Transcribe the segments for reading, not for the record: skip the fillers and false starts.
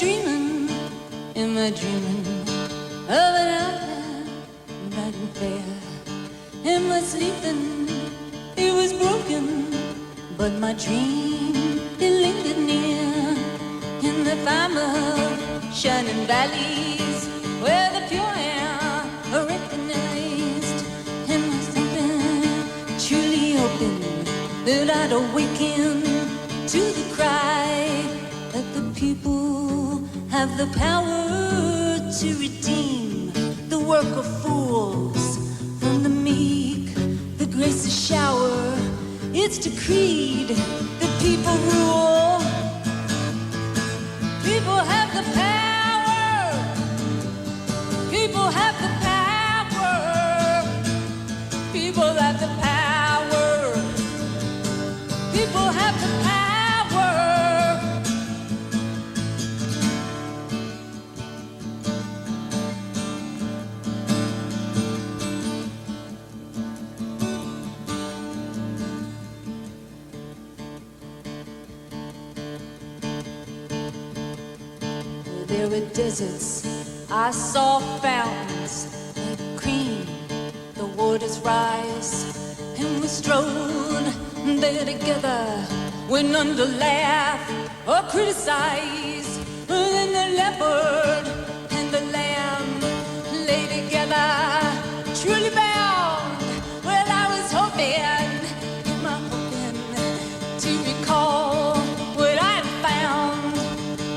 dreaming, am I dreaming of an outline bright and fair? Am I sleeping? It was broken, but my dream, it lingered near in the farmer shining valleys where the pure air are recognized. Am I sleeping, truly hoping that I'd awaken to the cry that the people have the power to redeem the work of fools from the meek, the graces shower. It's decreed that people rule. People have the power. People have the power. People have the power. People have the power. There were deserts, I saw fountains like cream, the waters rise, and we strode there together, when none to laugh or criticize. Then the leopard and the lamb lay together, truly bound. Well, I was hoping, am I hoping to recall what I had found?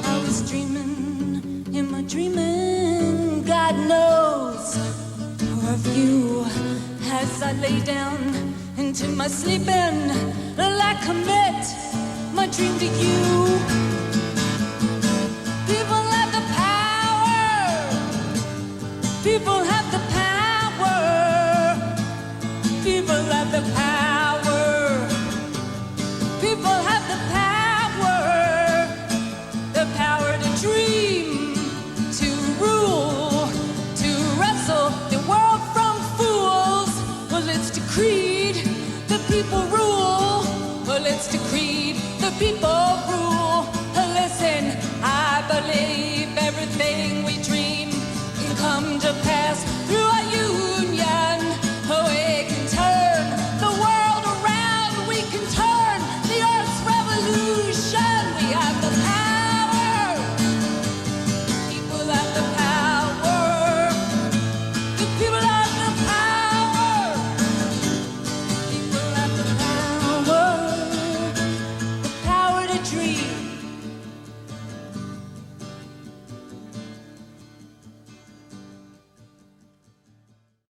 I was dreaming, am I dreaming? God knows, for a few as I lay down into my sleeping, I commit my dream to you. People have the power. People have the power. People have the power. People have the power. The power to dream, to rule, to wrestle the world from fools. Well, it's decreed the people rule. Well, it's decreed the people rule.